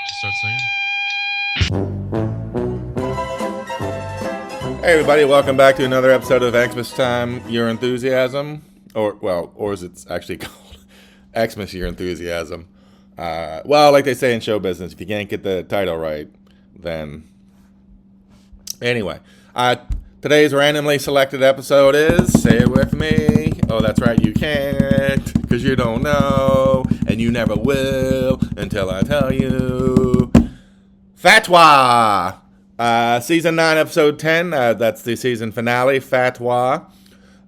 Just start singing. Hey everybody, welcome back to another episode of Xmas Time Your Enthusiasm. Or is it actually called Xmas Your Enthusiasm? Like they say in show business, if you can't get the title right, then... Anyway, today's randomly selected episode is, say it with me, oh that's right, you can't, because you don't know, and you never will, until I tell you. Fatwa! Season 9, episode 10, that's the season finale, Fatwa.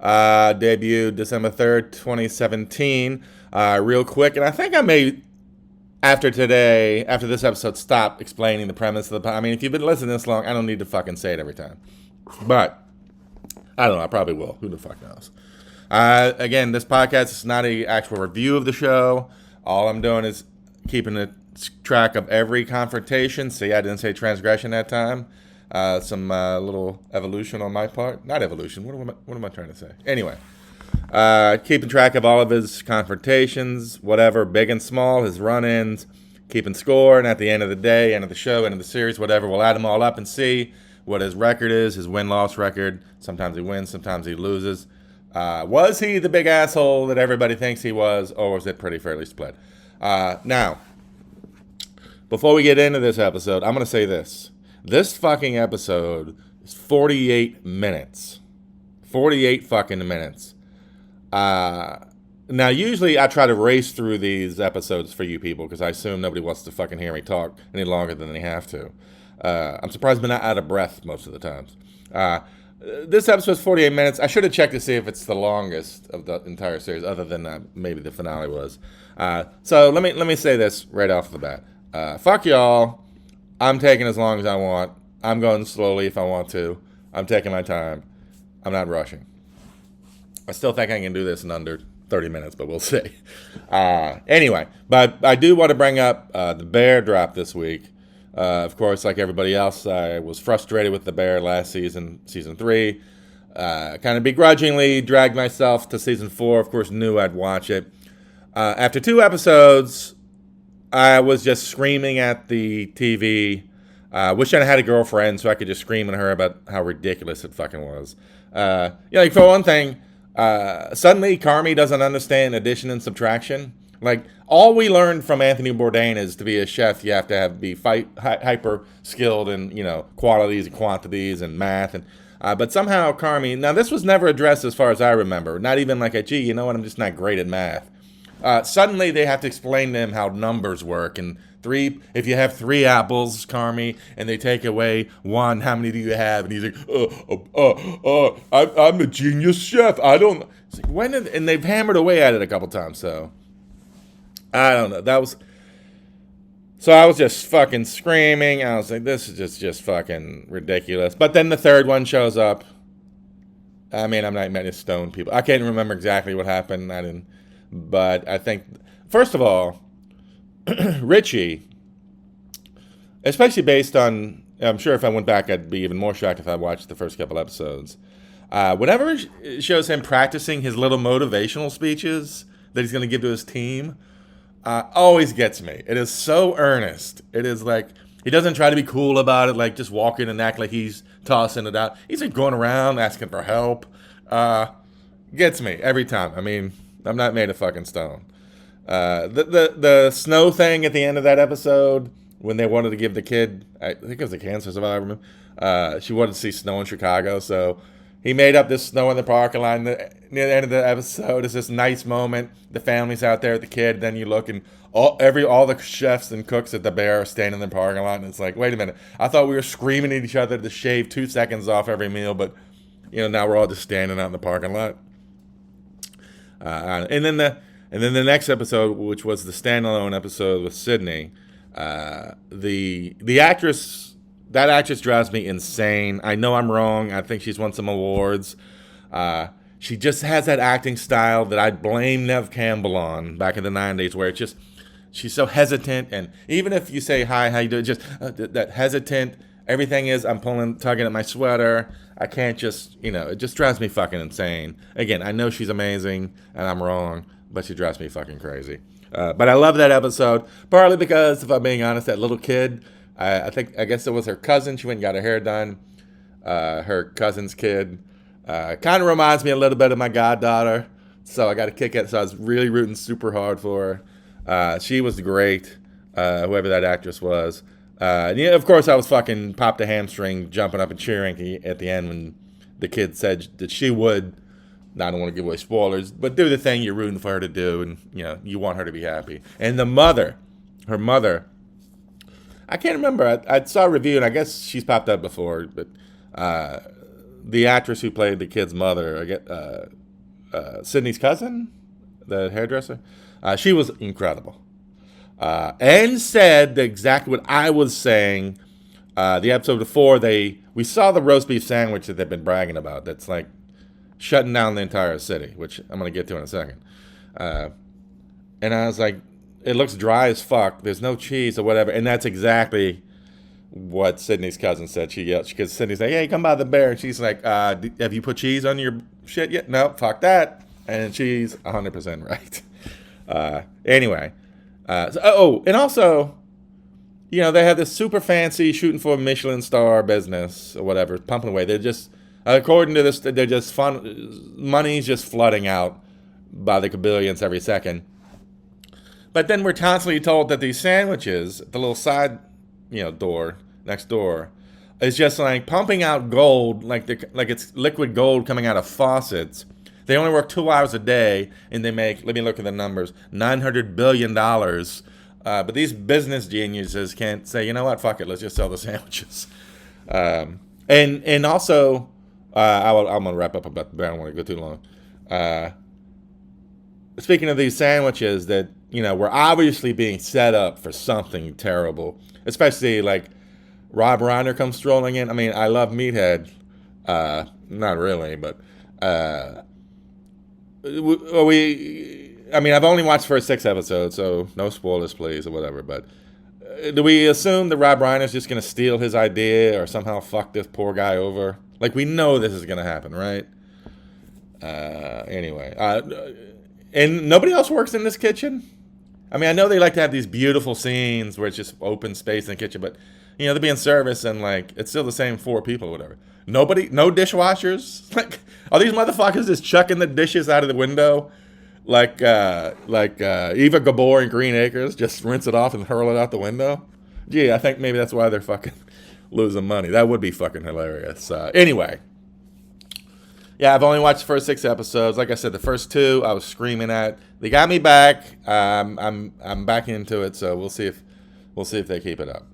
Debuted December 3rd, 2017. Real quick, and I think I may, after this episode, stop explaining the premise of the... I mean, if you've been listening this long, I don't need to fucking say it every time. But, I don't know, I probably will. Who the fuck knows? Again, this podcast is not an actual review of the show. All I'm doing is keeping a track of every confrontation. See, I didn't say transgression that time. Some little evolution on my part. Not evolution. What am I trying to say? Anyway, keeping track of all of his confrontations, whatever, big and small, his run-ins, keeping score, and at the end of the day, end of the show, end of the series, whatever, we'll add them all up and see what his record is, his win-loss record. Sometimes he wins, sometimes he loses. Was he the big asshole that everybody thinks he was, or was it pretty fairly split? Now, before we get into this episode, I'm going to say this. This fucking episode is 48 minutes. 48 fucking minutes. Now, usually I try to race through these episodes for you people because I assume nobody wants to fucking hear me talk any longer than they have to. I'm surprised I'm not out of breath most of the times. This episode is 48 minutes. I should have checked to see if it's the longest of the entire series, other than maybe the finale was. So let me say this right off the bat. Fuck y'all. I'm taking as long as I want. I'm going slowly if I want to. I'm taking my time. I'm not rushing. I still think I can do this in under 30 minutes, but we'll see. Anyway, but I do want to bring up the Bear drop this week. Of course, like everybody else, I was frustrated with the Bear last season 3. Kind of begrudgingly dragged myself to season 4. Of course, knew I'd watch it. After 2 episodes, I was just screaming at the TV. Wishing I had a girlfriend so I could just scream at her about how ridiculous it fucking was. Like for one thing, suddenly Carmi doesn't understand addition and subtraction. Like, all we learned from Anthony Bourdain is to be a chef, you have to be hyper skilled in, qualities and quantities and math. And but somehow Carmi, now this was never addressed as far as I remember. Not even like gee, you know what, I'm just not great at math. Suddenly they have to explain to him how numbers work. And if you have 3 apples, Carmi, and they take away 1, how many do you have? And he's like, I'm a genius chef. I don't... It's like, and they've hammered away at it a couple times, so... I don't know. So I was just fucking screaming. I was like, this is just fucking ridiculous. But then the third one shows up. I mean, I'm not meant to stone people. I can't remember exactly what happened. But I think, first of all, Richie, especially based on, I'm sure if I went back, I'd be even more shocked if I watched the first couple episodes. Whenever it shows him practicing his little motivational speeches that he's going to give to his team, always gets me. It is so earnest. It is like, he doesn't try to be cool about it, like just walk in and act like he's tossing it out. He's like going around asking for help. Gets me every time. I mean, I'm not made of fucking stone. The snow thing at the end of that episode, when they wanted to give the kid, I think it was a cancer survivor, she wanted to see snow in Chicago, so he made up this snow in the parking lot. Near the end of the episode, it's this nice moment. The family's out there with the kid. Then you look, and all the chefs and cooks at the Bear are standing in the parking lot, and it's like, wait a minute. I thought we were screaming at each other to shave 2 seconds off every meal, but now we're all just standing out in the parking lot. And then the next episode, which was the standalone episode with Sydney, the actress. That actress drives me insane. I know I'm wrong. I think she's won some awards. She just has that acting style that I blame Nev Campbell on back in the 90s, where it's just, she's so hesitant. And even if you say, hi, how you doing? Just that hesitant, everything is, I'm tugging at my sweater. I can't just, it just drives me fucking insane. Again, I know she's amazing and I'm wrong, but she drives me fucking crazy. But I love that episode, partly because, if I'm being honest, that little kid, I guess it was her cousin. She went and got her hair done. Her cousin's kid kind of reminds me a little bit of my goddaughter. So I got to kick it. So I was really rooting super hard for her. She was great, whoever that actress was. Yeah, of course, I was fucking popped a hamstring, jumping up and cheering at the end when the kid said that she would. I don't want to give away spoilers, but do the thing you're rooting for her to do, and you want her to be happy. And the mother, her mother, I can't remember. I saw a review, and I guess she's popped up before, but the actress who played the kid's mother, I get Sydney's cousin, the hairdresser, she was incredible. And said exactly what I was saying. The episode before, we saw the roast beef sandwich that they've been bragging about. That's like shutting down the entire city, which I'm going to get to in a second. And I was like, it looks dry as fuck. There's no cheese or whatever. And that's exactly what Sydney's cousin said. She yelled, because Sydney's like, hey, come by the bear. And she's like, have you put cheese on your shit yet? No, fuck that. And she's 100% right. Anyway. And also, they have this super fancy shooting for a Michelin star business or whatever, pumping away. They're just, according to this, they're just fun. Money's just flooding out by the billions every second. But then we're constantly told that these sandwiches, the little side, door next door, is just like pumping out gold, like it's liquid gold coming out of faucets. They only work 2 hours a day, and they make, let me look at the numbers, $900 billion. But these business geniuses can't say, you know what, fuck it, let's just sell the sandwiches. And also, I'm going to wrap up about that. I don't want to go too long. Speaking of these sandwiches that, were obviously being set up for something terrible, especially like Rob Reiner comes strolling in. I mean, I love Meathead. Not really, but... I've only watched the first 6 episodes, so no spoilers, please, or whatever. But do we assume that Rob Reiner's just going to steal his idea or somehow fuck this poor guy over? Like, we know this is going to happen, right? Anyway. And nobody else works in this kitchen? I mean, I know they like to have these beautiful scenes where it's just open space in the kitchen, but, they're being service and, like, it's still the same 4 people or whatever. No dishwashers? Like, are these motherfuckers just chucking the dishes out of the window? Like Eva Gabor in Green Acres, just rinse it off and hurl it out the window? Gee, I think maybe that's why they're fucking losing money. That would be fucking hilarious. Anyway. Yeah, I've only watched the first 6 episodes. Like I said, the first 2 I was screaming at. They got me back. I'm back into it, so we'll see if they keep it up.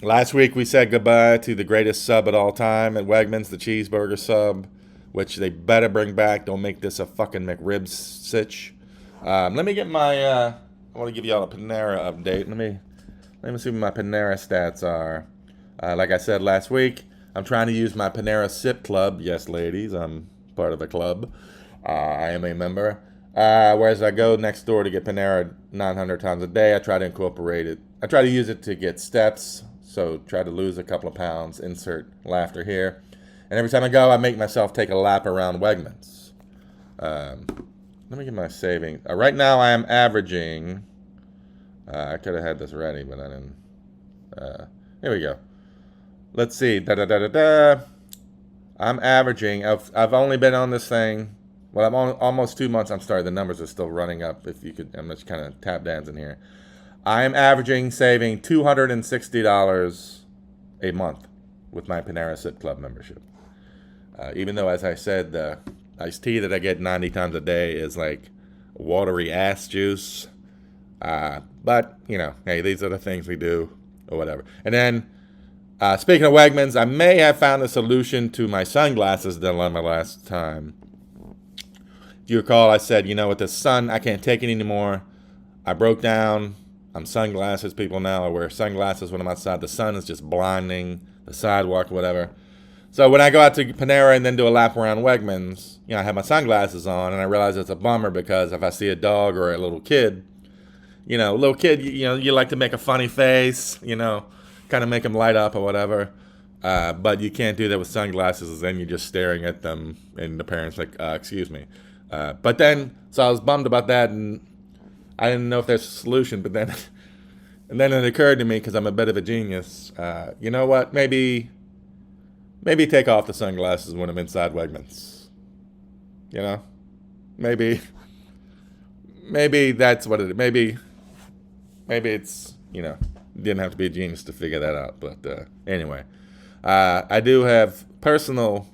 Last week we said goodbye to the greatest sub at all time at Wegmans, the cheeseburger sub, which they better bring back. Don't make this a fucking McRibs sitch. Let me get my. I want to give y'all a Panera update. Let me see what my Panera stats are. Like I said last week, I'm trying to use my Panera Sip Club. Yes, ladies, I'm part of the club. I am a member. Whereas I go next door to get Panera 900 times a day, I try to incorporate it. I try to use it to get steps. So try to lose a couple of pounds, insert laughter here. And every time I go, I make myself take a lap around Wegmans. Let me get my savings. Right now I am averaging, I could have had this ready, but I didn't. Here we go. Let's see. I'm averaging, I've only been on this thing, well, I'm on almost 2 months. I'm sorry, the numbers are still running up. If you could, I'm just kind of tap dancing here. I'm averaging saving $260 a month with my Panera Sip Club membership. Even though, as I said, the iced tea that I get 90 times a day is like watery ass juice. But, hey, these are the things we do or whatever. And then, speaking of Wegmans, I may have found a solution to my sunglasses dilemma last time. If you recall, I said, with the sun, I can't take it anymore. I broke down. I'm sunglasses people now. I wear sunglasses when I'm outside. The sun is just blinding, the sidewalk, whatever. So when I go out to Panera and then do a lap around Wegmans, I have my sunglasses on, and I realize it's a bummer because if I see a dog or a little kid, you like to make a funny face, kind of make them light up or whatever. But you can't do that with sunglasses, then you're just staring at them, and the parents like, excuse me. But then, so I was bummed about that, and I didn't know if there's a solution, but then and then it occurred to me because I'm a bit of a genius. You know what? Maybe take off the sunglasses when I'm inside Wegmans. You know, maybe that's what it is. Maybe it's, didn't have to be a genius to figure that out. But anyway, I do have personal.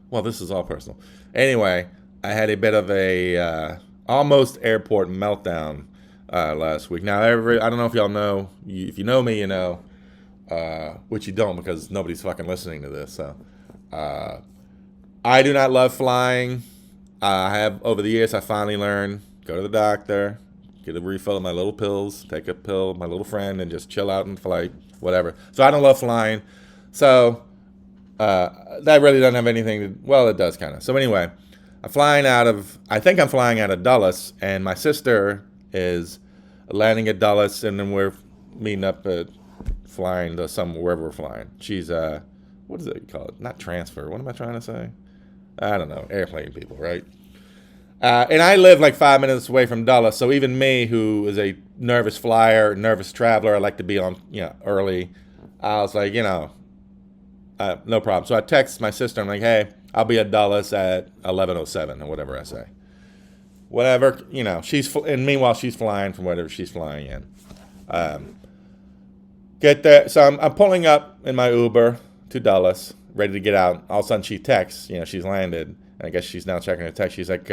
Well, this is all personal. Anyway, I had a bit of a almost airport meltdown last week. Now, I don't know if y'all know. If you know me, you know. Which you don't, because nobody's fucking listening to this. So, I do not love flying. I have, over the years, I finally learned, go to the doctor, get a refill of my little pills, take a pill, my little friend, and just chill out in flight, whatever. So I don't love flying. So, that really doesn't have anything to, well, it does kind of. So anyway, I think I'm flying out of Dulles, and my sister is landing at Dulles, and then we're meeting up at flying to wherever we're flying. She's what is it called? Not transfer. What am I trying to say? I don't know. Airplane people, right? And I live like 5 minutes away from Dulles, so even me, who is a nervous flyer, nervous traveler, I like to be on, early. I was like, no problem. So I text my sister. I'm like, hey, I'll be at Dulles at 11:07 or whatever I say. Whatever, and meanwhile she's flying from whatever she's flying in. Get there. So I'm pulling up in my Uber to Dulles, ready to get out. All of a sudden she texts, she's landed. And I guess she's now checking her text. She's like,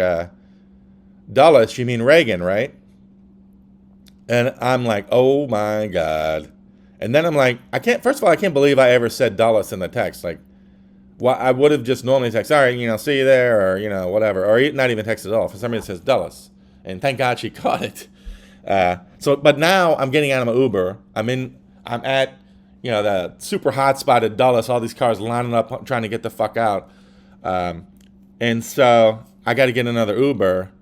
Dulles, you mean Reagan, right? And I'm like, oh my God. And then I'm like, first of all, I can't believe I ever said Dulles in the text. Like, well, I would have just normally texted, all right, see you there, or, whatever. Or not even text at all. For some reason it says Dulles. And thank God she caught it. But now I'm getting out of my Uber. I'm at, the super hot spot at Dulles, all these cars lining up trying to get the fuck out. And so I got to get another Uber.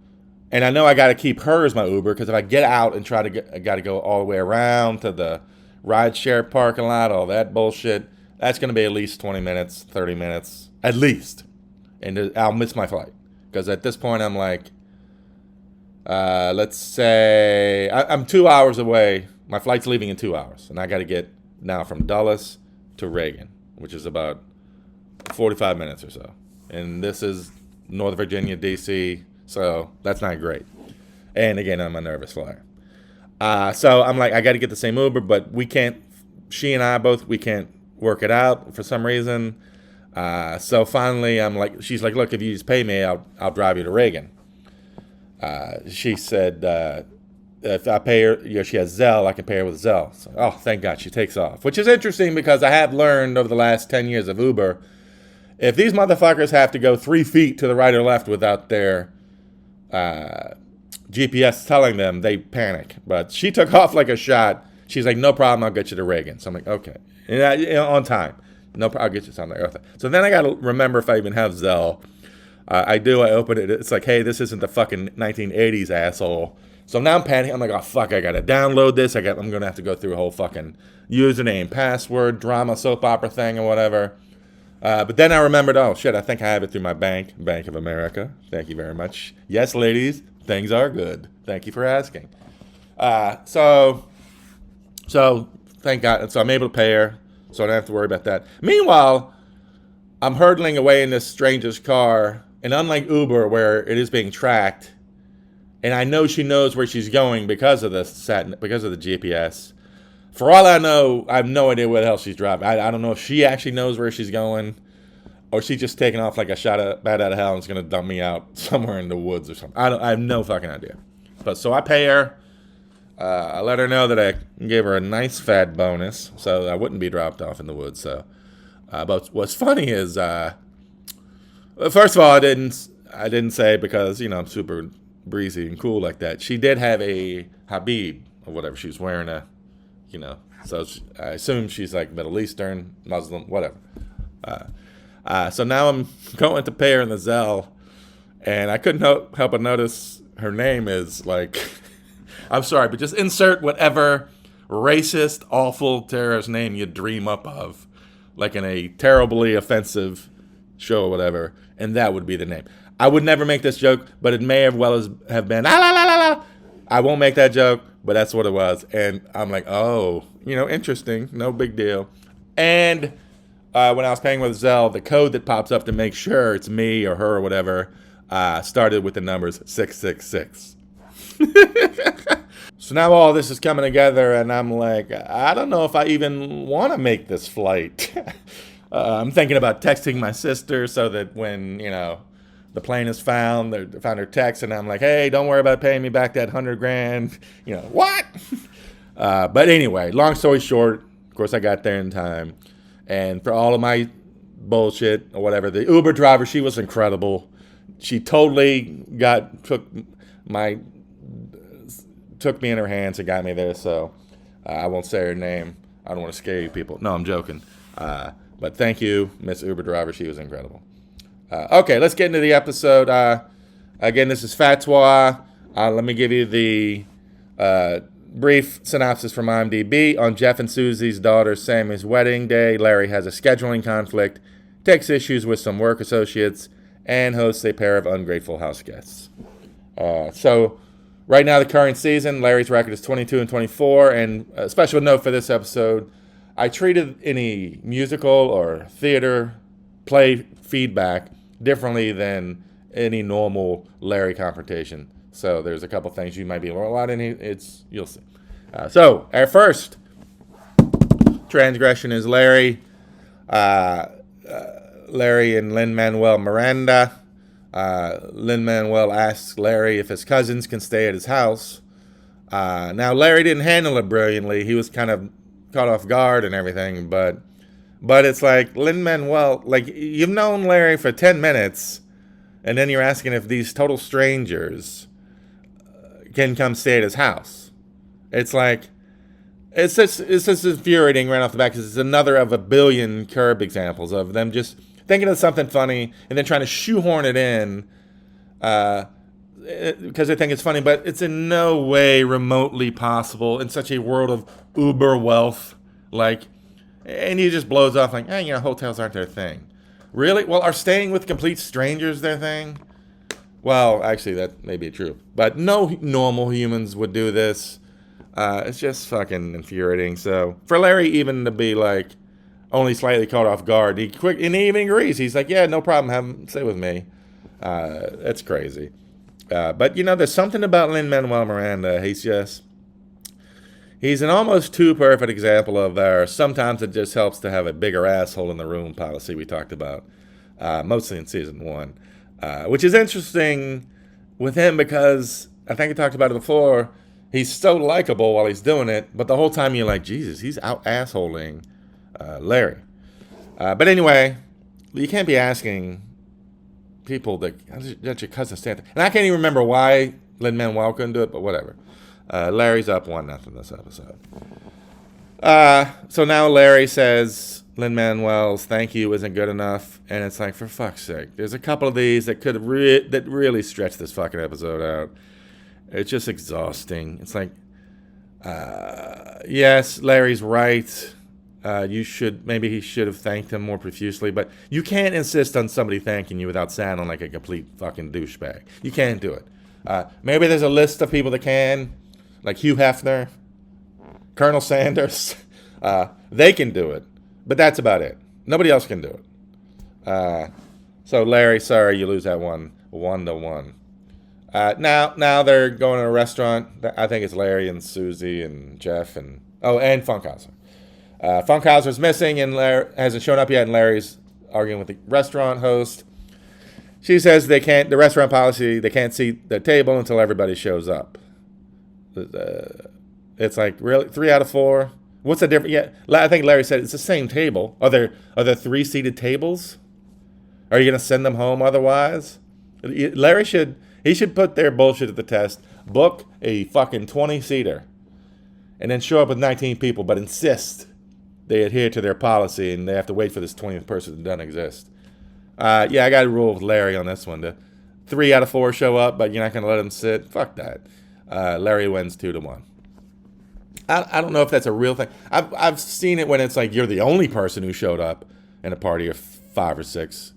And I know I got to keep her as my Uber, because if I get out and I got to go all the way around to the rideshare parking lot, all that bullshit, that's going to be at least 20 minutes, 30 minutes, at least. And I'll miss my flight. Because at this point, I'm like, let's say, I'm 2 hours away. My flight's leaving in 2 hours, and I got to get now from Dulles to Reagan, which is about 45 minutes or so. And this is Northern Virginia, D.C., so that's not great. And again, I'm a nervous flyer. So I'm like, I got to get the same Uber, but we can't, she and I both, we can't work it out for some reason. So finally, she's like, look, if you just pay me, I'll drive you to Reagan. She said, if I pay her, she has Zelle, I can pay her with Zelle. So, oh, thank God, she takes off. Which is interesting, because I have learned over the last 10 years of Uber, if these motherfuckers have to go 3 feet to the right or left without their GPS telling them, they panic. But she took off like a shot. She's like, no problem, I'll get you to Reagan. So I'm like, okay. And on time. No problem, I'll get you something. Okay. So then I got to remember if I even have Zelle. I do. I open it. It's like, hey, this isn't the fucking 1980s, asshole. So now I'm panicking. I'm like, oh, fuck, I got to download this. I'm going to have to go through a whole fucking username, password, drama, soap opera thing or whatever. But then I remembered, oh, shit, I think I have it through my Bank of America. Thank you very much. Yes, ladies, things are good. Thank you for asking. So thank God. So I'm able to pay her, so I don't have to worry about that. Meanwhile, I'm hurtling away in this stranger's car, and unlike Uber, where it is being tracked, and I know she knows where she's going because of the GPS. For all I know, I have no idea where the hell she's driving. I don't know if she actually knows where she's going, or she's just taking off like a bat out of hell and is going to dump me out somewhere in the woods or something. I have no fucking idea. But so I pay her. I let her know that I gave her a nice fat bonus, so I wouldn't be dropped off in the woods. So, but what's funny is, first of all, I didn't say, because I'm super breezy and cool like that. She did have a Habib or whatever. She was wearing so I assume she's like Middle Eastern, Muslim, whatever. So now I'm going to pay her in the Zelle, and I couldn't help but notice her name is like, I'm sorry, but just insert whatever racist, awful terrorist name you dream up of, like in a terribly offensive show or whatever, and that would be the name. I would never make this joke, but it may have been I won't make that joke, but that's what it was. And I'm like, oh, interesting. No big deal. And when I was paying with Zelle, the code that pops up to make sure it's me or her or whatever started with the numbers 666. So now all this is coming together, and I'm like, I don't know if I even want to make this flight. I'm thinking about texting my sister so that when, the plane is found, they found her text, and I'm like, hey, don't worry about paying me back that $100,000. What? But anyway, long story short, of course, I got there in time. And for all of my bullshit or whatever, the Uber driver, she was incredible. She totally took me in her hands and got me there. So I won't say her name. I don't want to scare you people. No, I'm joking. But thank you, Miss Uber driver. She was incredible. Okay, let's get into the episode. Again, this is Fatwa. Let me give you the brief synopsis from IMDb. On Jeff and Susie's daughter Sammy's wedding day, Larry has a scheduling conflict, takes issues with some work associates, and hosts a pair of ungrateful house guests. So right now, the current season, Larry's record is 22-24, and a special note for this episode, I treated any musical or theater play feedback differently than any normal Larry confrontation. So there's a couple things you might be a lot in here. You'll see. So our first transgression is Larry and Lin-Manuel Miranda. Lin-Manuel asks Larry if his cousins can stay at his house. Now Larry didn't handle it brilliantly. He was kind of caught off guard and everything, but it's like Lin-Manuel, like you've known Larry for 10 minutes, and then you're asking if these total strangers can come stay at his house. It's like, it's just infuriating right off the bat because it's another of a billion Curb examples of them just thinking of something funny and then trying to shoehorn it in because they think it's funny, but it's in no way remotely possible in such a world of uber wealth. And he just blows off like, hotels aren't their thing. Really? Well, are staying with complete strangers their thing? Well, actually, that may be true. But no normal humans would do this. It's just fucking infuriating. So for Larry even to be like only slightly caught off guard, he even agrees. He's like, yeah, no problem. Have him stay with me. That's crazy. But there's something about Lin-Manuel Miranda. He's an almost too perfect example of our sometimes it just helps to have a bigger asshole in the room policy we talked about, mostly in season 1, which is interesting with him because I think I talked about it before. He's so likable while he's doing it, but the whole time you're like, Jesus, he's out assholing Larry. But anyway, you can't be asking people that your cousin stand. And I can't even remember why Lin-Manuel couldn't do it, but whatever. Larry's up 1-0 this episode. So now Larry says Lin-Manuel's thank you isn't good enough, and it's like, for fuck's sake, there's a couple of these that could that really stretch this fucking episode out. It's just exhausting. It's like, yes, Larry's right. Maybe he should have thanked him more profusely, but you can't insist on somebody thanking you without sounding like a complete fucking douchebag. You can't do it. Maybe there's a list of people that can, like Hugh Hefner, Colonel Sanders. They can do it, but that's about it. Nobody else can do it. So Larry, sorry, you lose that 1-1. Now they're going to a restaurant. I think it's Larry and Susie and Jeff and Funkhauser. Funkhauser's missing and hasn't shown up yet, and Larry's arguing with the restaurant host. She says the restaurant policy, they can't seat the table until everybody shows up. It's like, really? 3 out of 4? What's the difference? Yeah, I think Larry said it's the same table. Are there 3 seated tables? Are you going to send them home otherwise? Larry should put their bullshit at the test, book a fucking 20-seater, and then show up with 19 people, but insist they adhere to their policy and they have to wait for this 20th person that doesn't exist. I got to rule with Larry on this one. 3 out of 4 show up, but you're not going to let them sit. Fuck that. Larry wins 2-1. I don't know if that's a real thing. I've seen it when it's like you're the only person who showed up in a party of 5 or 6.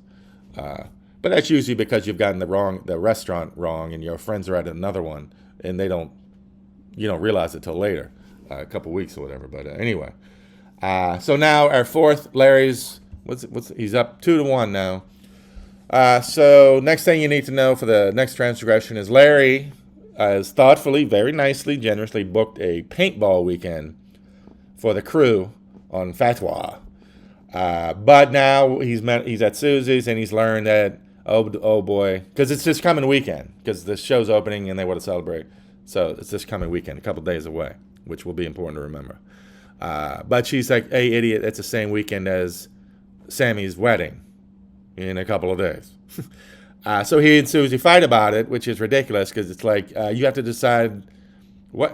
But that's usually because you've gotten the restaurant wrong and your friends are at another one and they don't you don't realize it till later, a couple weeks or whatever. But anyway, so now our fourth, Larry's he's up 2-1 now. So next thing you need to know for the next transgression is Larry has thoughtfully, very nicely, generously booked a paintball weekend for the crew on Fatwa. But now he's at Susie's and he's learned that, oh boy, because it's this coming weekend, because the show's opening and they want to celebrate. So it's this coming weekend, a couple days away, which will be important to remember. But she's like, hey, idiot, it's the same weekend as Sammy's wedding in a couple of days. So he and Susie fight about it, which is ridiculous because it's like you have to decide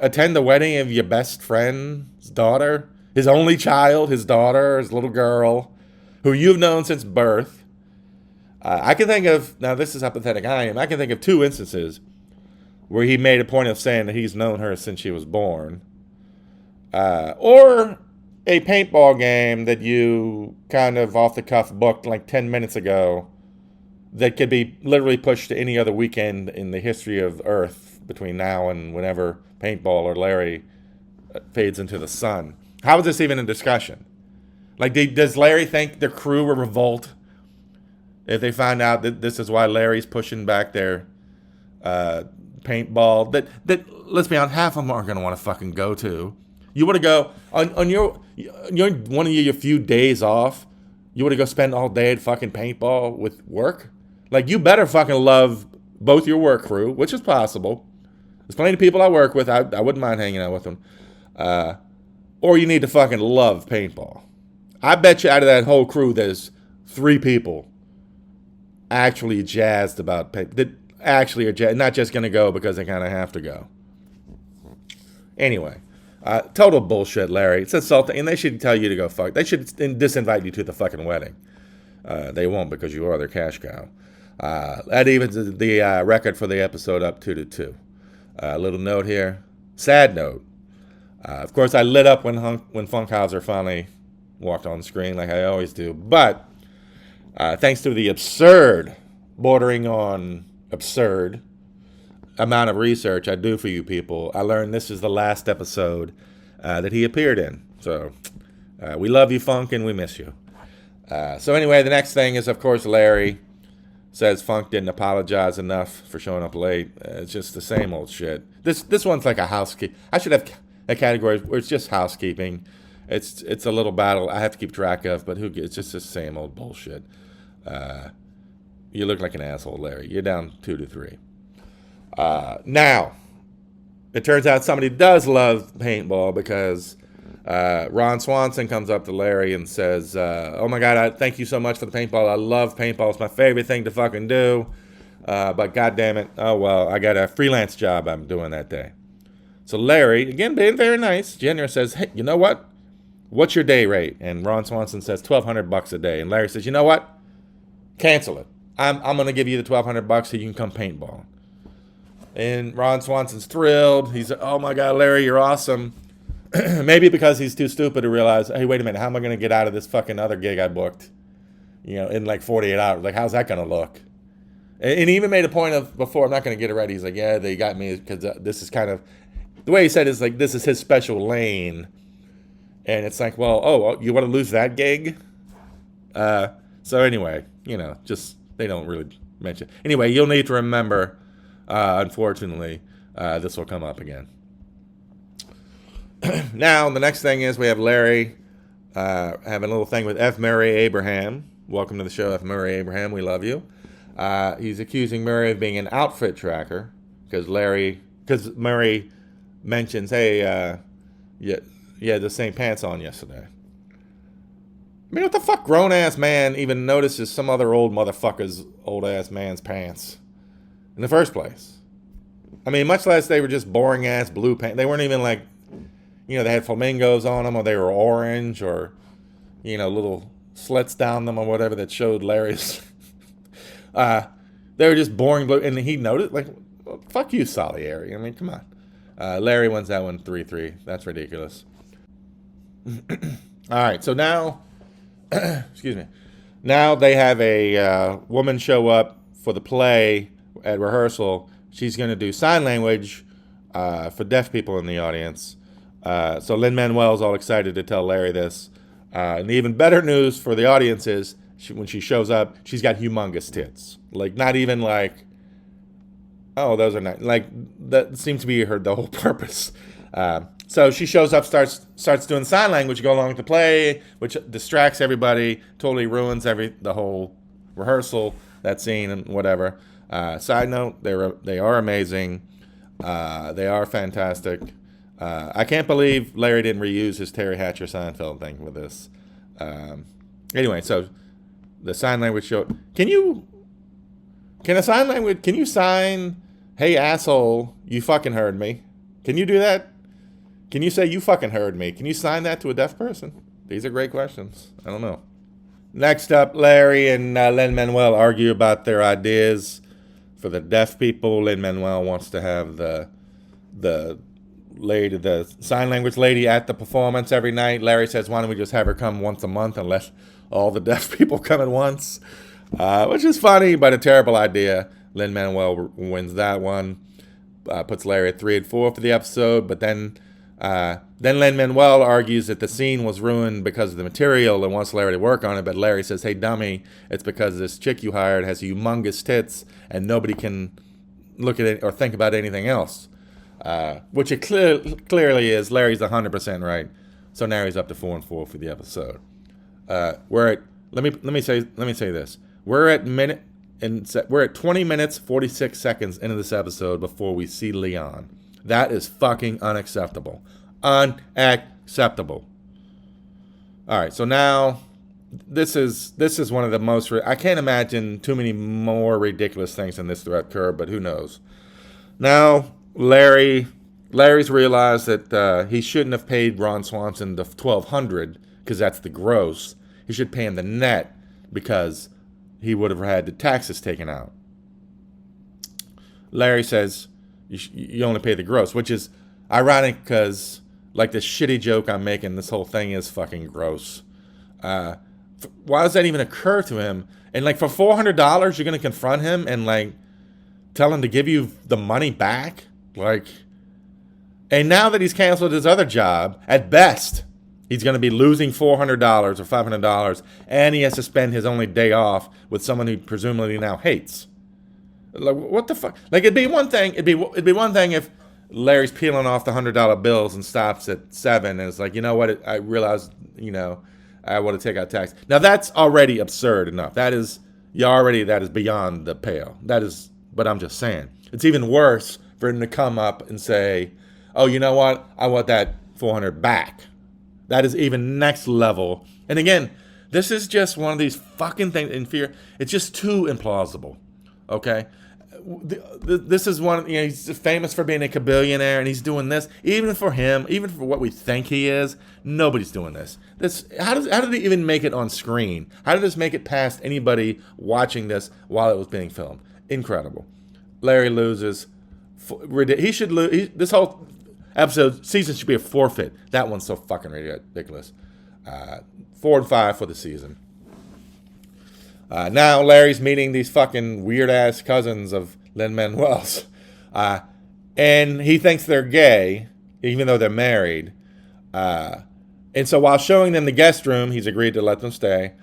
attend the wedding of your best friend's daughter, his only child, his daughter, his little girl, who you've known since birth. I can think of, now this is how pathetic I am, I can think of 2 instances where he made a point of saying that he's known her since she was born. Or a paintball game that you kind of off the cuff booked like 10 minutes ago that could be literally pushed to any other weekend in the history of Earth between now and whenever paintball or Larry fades into the sun. How is this even a discussion? Like, does Larry think the crew will revolt if they find out that this is why Larry's pushing back their paintball? That let's be honest, half of them aren't going to want to fucking go to. You want to go on your one of your few days off. You want to go spend all day at fucking paintball with work? Like, you better fucking love both your work crew, which is possible. There's plenty of people I work with. I wouldn't mind hanging out with them. Or you need to fucking love paintball. I bet you out of that whole crew, there's 3 people actually jazzed about paintball. That actually are jazzed, not just going to go because they kind of have to go. Anyway, total bullshit, Larry. It's insulting, and they should tell you to go fuck. They should disinvite you to the fucking wedding. They won't because you are their cash cow. That evens the record for the episode up 2-2. A little note here. Sad note. Of course, I lit up when Funkhauser finally walked on screen, like I always do. But thanks to the absurd, bordering on absurd, amount of research I do for you people, I learned this is the last episode that he appeared in. So we love you, Funk, and we miss you. So anyway, the next thing is, of course, Larry says Funk didn't apologize enough for showing up late. It's just the same old shit. This one's like a housekeeping. I should have a category where it's just housekeeping. It's a little battle I have to keep track of, but it's just the same old bullshit. You look like an asshole, Larry. You're down 2-3. Now, it turns out somebody does love paintball because Ron Swanson comes up to Larry and says, oh my God, thank you so much for the paintball. I love paintball. It's my favorite thing to fucking do. But God damn it. Oh, well, I got a freelance job I'm doing that day. So Larry, again, being very nice, generous, says, hey, you know what? What's your day rate? And Ron Swanson says $1,200 a day. And Larry says, you know what? Cancel it. I'm going to give you the $1,200 so you can come paintball. And Ron Swanson's thrilled. He's, oh my God, Larry, you're awesome. Maybe because he's too stupid to realize, hey, wait a minute, how am I going to get out of this fucking other gig I booked? In like 48 hours. Like, how's that going to look? And he even made a point of, before, I'm not going to get it right. He's like, yeah, they got me because this is kind of, the way he said it is like, this is his special lane. And it's like, well, you want to lose that gig? So anyway, just, they don't really mention. Anyway, you'll need to remember, unfortunately, this will come up again. Now, the next thing is we have Larry having a little thing with F. Murray Abraham. Welcome to the show, F. Murray Abraham. We love you. He's accusing Murray of being an outfit tracker because Murray mentions, hey, you had the same pants on yesterday. I mean, what the fuck grown-ass man even notices some other old motherfucker's old-ass man's pants in the first place? I mean, much less they were just boring-ass blue pants. They weren't even like, they had flamingos on them, or they were orange, or, little slits down them, or whatever that showed Larry's. They were just boring blue, and he noticed, like, well, fuck you, Salieri. I mean, come on. Larry wins that one 3-3. That's ridiculous. All right, so now, excuse me. Now they have a woman show up for the play at rehearsal. She's going to do sign language for deaf people in the audience. So Lin-Manuel's all excited to tell Larry this. And the even better news for the audience is when she shows up, she's got humongous tits. Like, not even like, oh, those are not, like, that seems to be the whole purpose. So she shows up, starts doing sign language, go along to play, which distracts everybody, totally ruins the whole rehearsal, that scene and whatever. Side note, they are amazing. They are fantastic. I can't believe Larry didn't reuse his Terry Hatcher Seinfeld thing with this. Anyway, so the sign language show. Can you sign, hey asshole, you fucking heard me? Can you do that? Can you say you fucking heard me? Can you sign that to a deaf person? These are great questions. I don't know. Next up, Larry and Lin-Manuel argue about their ideas for the deaf people. Lin-Manuel wants to have the sign language lady at the performance every night. Larry says, why don't we just have her come once a month and let all the deaf people come at once? Which is funny, but a terrible idea. Lin-Manuel wins that one. Puts Larry at 3 and 4 for the episode, but then Lin-Manuel argues that the scene was ruined because of the material and wants Larry to work on it, but Larry says, hey dummy, it's because this chick you hired has humongous tits and nobody can look at it or think about anything else. Which it clearly is. Larry's 100% right. So now he's up to 4 and 4 for the episode. Let me say this. We're at 20 minutes 46 seconds into this episode before we see Leon. That is fucking unacceptable. Unacceptable. All right, so now this is one of the most. I can't imagine too many more ridiculous things than this to occur, but who knows? Now Larry's realized that he shouldn't have paid Ron Swanson the $1,200 because that's the gross. He should pay him the net because he would have had the taxes taken out. Larry says you only pay the gross, which is ironic because, like, the shitty joke I'm making, this whole thing is fucking gross. Why does that even occur to him? And, like, for $400, you're going to confront him and, like, tell him to give you the money back? Like, and now that he's canceled his other job, at best, he's going to be losing $400 or $500, and he has to spend his only day off with someone he presumably now hates. Like, what the fuck? Like, it'd be one thing if Larry's peeling off the $100 bills and stops at 7 and it's like, you know what? I realized, I want to take out tax. Now that's already absurd enough. That is beyond the pale. But I'm just saying, it's even worse for him to come up and say, oh, you know what? I want that $400 back. That is even next level. And again, this is just one of these fucking things in fear. It's just too implausible. Okay? This is one, he's famous for being a billionaire and he's doing this. Even for him, even for what we think he is, nobody's doing this. How did he even make it on screen? How did this make it past anybody watching this while it was being filmed? Incredible. Larry loses. He should lose. This whole season should be a forfeit. That one's so fucking ridiculous. 4 and 5 for the season. Now Larry's meeting these fucking weird ass cousins of Lin-Manuel's, and he thinks they're gay, even though they're married. And so while showing them the guest room, he's agreed to let them stay.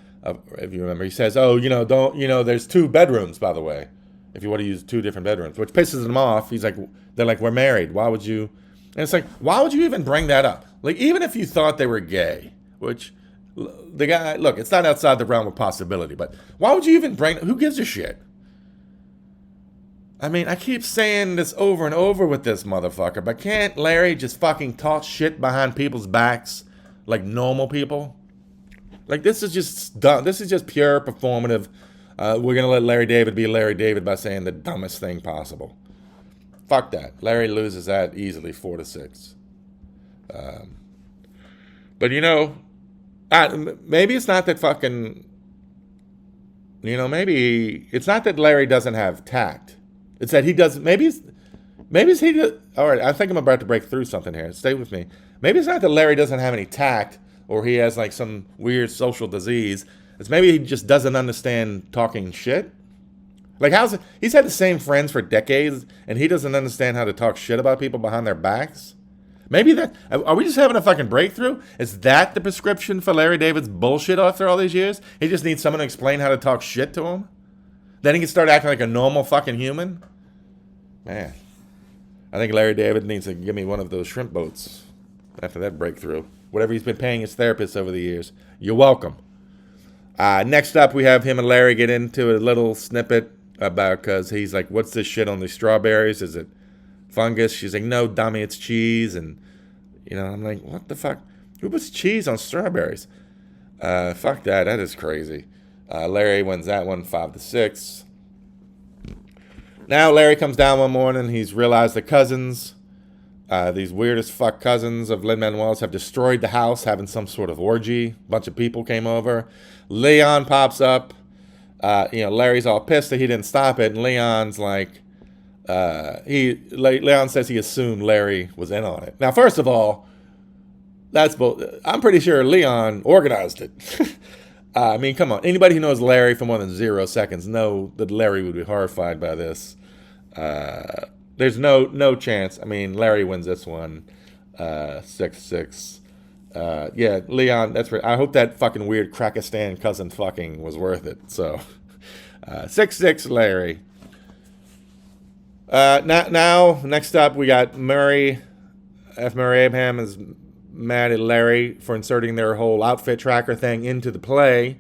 If you remember, he says, "Oh, there's 2 bedrooms, by the way, if you want to use 2 different bedrooms," which pisses them off. They're like, "We're married. Why would you?" And it's like, why would you even bring that up? Like, even if you thought they were gay, which the guy, look, it's not outside the realm of possibility, but why would you even who gives a shit? I mean, I keep saying this over and over with this motherfucker, but can't Larry just fucking talk shit behind people's backs like normal people? Like, this is just dumb. This is just pure performative. We're going to let Larry David be Larry David by saying the dumbest thing possible. Fuck that. Larry loses that easily, 4 to 6. But maybe it's not that fucking, maybe it's not that Larry doesn't have tact. It's that he doesn't, all right, I think I'm about to break through something here. Stay with me. Maybe it's not that Larry doesn't have any tact or he has like some weird social disease. It's maybe he just doesn't understand talking shit. Like, he's had the same friends for decades, and he doesn't understand how to talk shit about people behind their backs? Maybe are we just having a fucking breakthrough? Is that the prescription for Larry David's bullshit after all these years? He just needs someone to explain how to talk shit to him? Then he can start acting like a normal fucking human? Man, I think Larry David needs to give me one of those shrimp boats after that breakthrough. Whatever he's been paying his therapist over the years. You're welcome. Next up, we have him and Larry get into a little snippet about, because he's like, what's this shit on these strawberries? Is it fungus? She's like, no, dummy, it's cheese. And, I'm like, what the fuck? Who puts cheese on strawberries? Fuck that. That is crazy. Larry wins that one 5-6. Now Larry comes down one morning. He's realized the cousins, these weird as fuck cousins of Lin-Manuel's, have destroyed the house, having some sort of orgy. A bunch of people came over. Leon pops up. Larry's all pissed that he didn't stop it. And Leon's like, Leon says he assumed Larry was in on it. Now, first of all, I'm pretty sure Leon organized it. I mean, come on. Anybody who knows Larry for more than 0 seconds know that Larry would be horrified by this. There's no chance. I mean, Larry wins this one 6-6. Yeah, Leon, that's right. I hope that fucking weird Krakistan cousin fucking was worth it. So, 6-6 Larry. Now, next up, we got Murray. Murray Abraham is mad at Larry for inserting their whole outfit tracker thing into the play.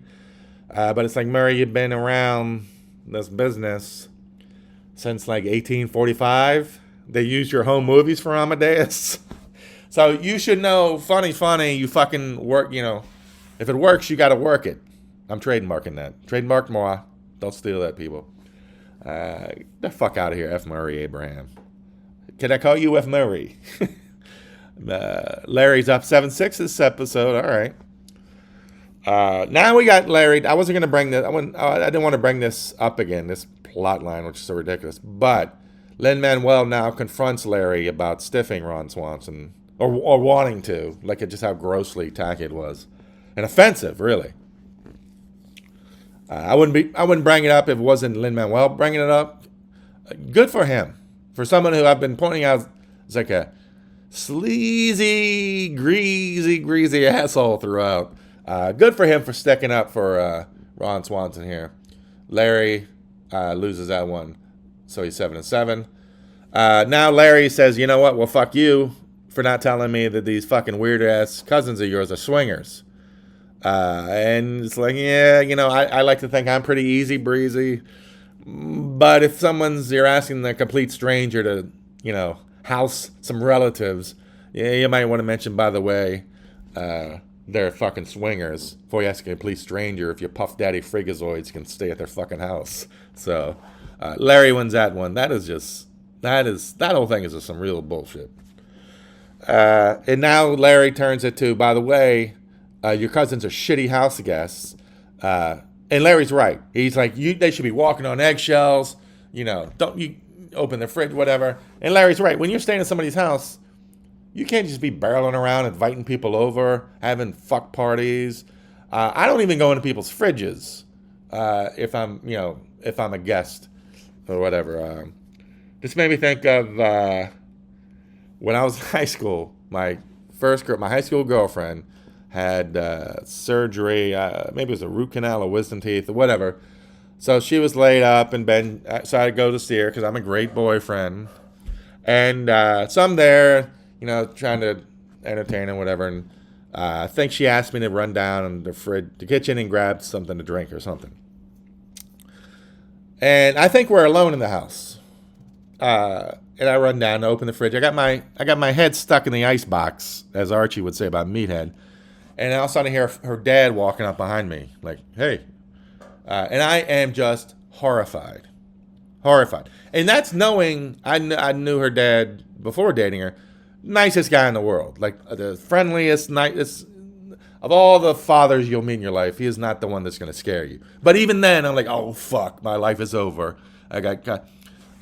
But it's like, Murray, you've been around this business since like 1845. They used your home movies for Amadeus. So you should know, funny, you fucking work, if it works, you got to work it. I'm trademarking that. Trademark moi. Don't steal that, people. Get the fuck out of here, F. Murray Abraham. Can I call you F. Murray? Larry's up 7-6 this episode. All right. Now we got Larry. I wasn't going to bring this. I didn't want to bring this up again, this plot line, which is so ridiculous. But Lin-Manuel now confronts Larry about stiffing Ron Swanson, or wanting to, like just how grossly tacky it was, and offensive, really. I wouldn't bring it up if it wasn't Lin-Manuel bringing it up. Good for him, for someone who I've been pointing out is like a sleazy, greasy asshole throughout. Good for him for sticking up for Ron Swanson here. Larry loses that one, so he's 7-7. Now Larry says, you know what? Well, fuck you for not telling me that these fucking weird ass cousins of yours are swingers. And it's like, yeah, I like to think I'm pretty easy breezy. But if you're asking a complete stranger to, house some relatives, yeah, you might want to mention, by the way, they're fucking swingers before you ask a complete stranger if your Puff Daddy Freakazoids can stay at their fucking house. So, Larry wins that one. That whole thing is just some real bullshit. And now Larry turns it to, by the way, your cousins are shitty house guests. And Larry's right. He's like, they should be walking on eggshells. Don't you open the fridge, whatever. And Larry's right. When you're staying at somebody's house, you can't just be barreling around, inviting people over, having fuck parties. I don't even go into people's fridges if I'm a guest or whatever. This made me think of when I was in high school. My high school girlfriend had surgery. Maybe it was a root canal or wisdom teeth or whatever. So she was laid up in bed. So I go to see her because I'm a great boyfriend. And so I'm there, trying to entertain and whatever. And I think she asked me to run down in the kitchen and grab something to drink or something. And I think we're alone in the house. And I run down to open the fridge. I got my head stuck in the ice box, as Archie would say about meathead. And all of a sudden I hear her dad walking up behind me, like, hey. And I am just horrified. And that's knowing I knew her dad before dating her. Nicest guy in the world. Like, the friendliest, nicest. Of all the fathers you'll meet in your life, he is not the one that's going to scare you. But even then, I'm like, oh, fuck, my life is over. I got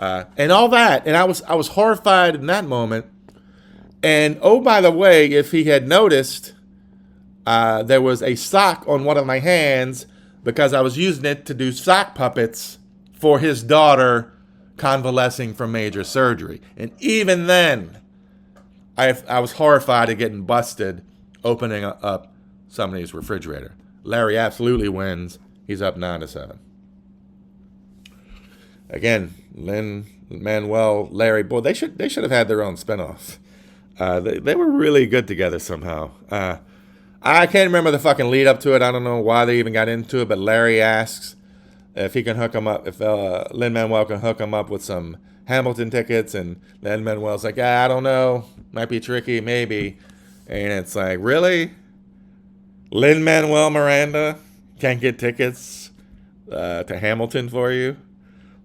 and all that. And I was horrified in that moment. And, oh, by the way, if he had noticed, there was a sock on one of my hands because I was using it to do sock puppets for his daughter convalescing from major surgery. And even then, I was horrified at getting busted opening up somebody's refrigerator. Larry absolutely wins. He's up 9-7. Again, Lin, Manuel, Larry, boy, they should have had their own spinoff. They were really good together somehow. I can't remember the fucking lead up to it. I don't know why they even got into it, but Larry asks if he can hook him up, if Lin-Manuel can hook him up with some Hamilton tickets, and Lin-Manuel's like, I don't know, might be tricky, maybe. And it's like, really? Lin-Manuel Miranda can't get tickets to Hamilton for you?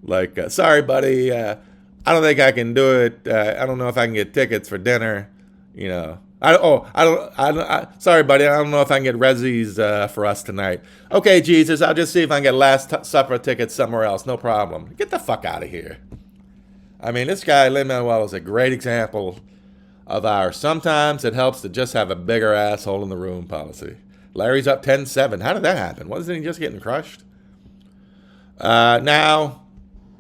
Like, sorry, buddy, I don't think I can do it. I don't know if I can get tickets for dinner, you know. Sorry, buddy, I don't know if I can get resis for us tonight. Okay, Jesus, I'll just see if I can get Last Supper tickets somewhere else. No problem. Get the fuck out of here. I mean, this guy, Lin-Manuel, is a great example of our sometimes it helps to just have a bigger asshole in the room policy. Larry's up 10-7. How did that happen? Wasn't he just getting crushed? Now,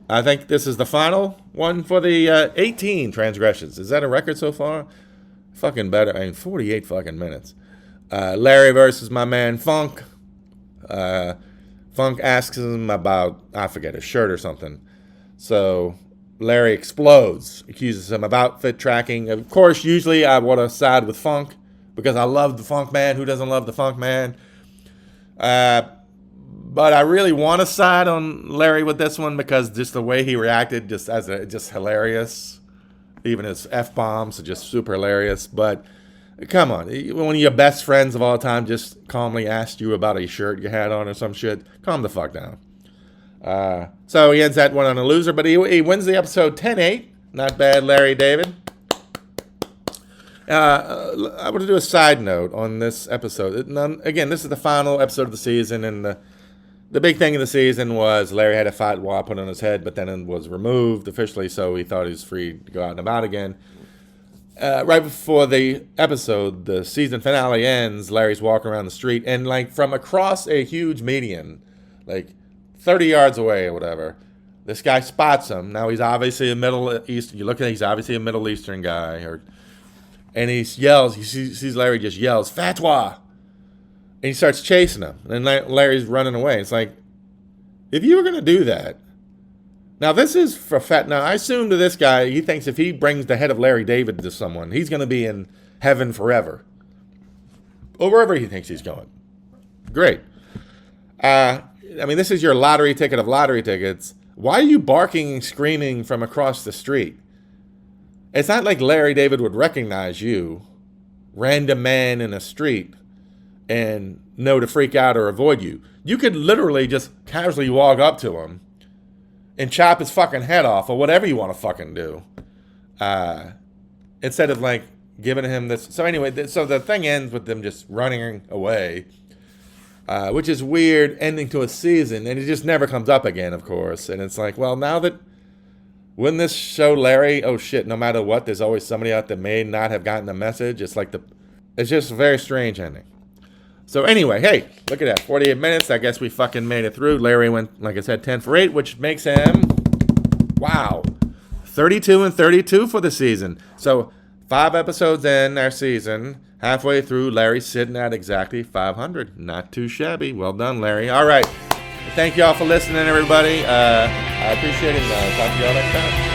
I think this is the final one for the 18 transgressions. Is that a record so far? Fucking better. I mean, 48 fucking minutes. Larry versus my man Funk. Funk asks him about, I forget, a shirt or something. So Larry explodes, accuses him of outfit tracking. Of course, usually I want to side with Funk because I love the Funk Man. Who doesn't love the Funk Man? But I really want to side on Larry with this one because just the way he reacted, just hilarious. Even his F-bombs are just super hilarious. But come on, when your best friends of all time just calmly asked you about a shirt you had on or some shit, calm the fuck down. So he ends that one on a loser, but he wins the episode 10-8. Not bad, Larry David. I want to do a side note on this episode. Again, this is the final episode of the season, and the big thing of the season was Larry had a fatwa put on his head, but then it was removed officially, so he thought he was free to go out and about again. Right before the episode, the season finale ends, Larry's walking around the street, and like from across a huge median, like 30 yards away or whatever, this guy spots him. Now he's obviously a Middle Eastern. You look at it, he's obviously a Middle Eastern guy, and he yells. He sees Larry just yells, "Fatwa!" And he starts chasing him. And Larry's running away. It's like, if you were going to do that. Now, this is for Now, I assume to this guy, he thinks if he brings the head of Larry David to someone, he's going to be in heaven forever. Or wherever he thinks he's going. Great. I mean, this is your lottery ticket of lottery tickets. Why are you barking and screaming from across the street? It's not like Larry David would recognize you, random man in a street, and know to freak out or avoid you. You could literally just casually walk up to him and chop his fucking head off or whatever you want to fucking do. Instead of like giving him this. So anyway, so the thing ends with them just running away, which is weird ending to a season. And it just never comes up again, of course. And it's like, well, now that, wouldn't this show Larry, oh shit, no matter what, there's always somebody out that may not have gotten the message. It's just a very strange ending. So anyway, hey, look at that, 48 minutes. I guess we fucking made it through. Larry went, like I said, 10 for 8, which makes him, wow, 32-32 for the season. So 5 episodes in our season, halfway through, Larry's sitting at exactly 500. Not too shabby. Well done, Larry. All right. Thank you all for listening, everybody. I appreciate it. Talk to you all next time.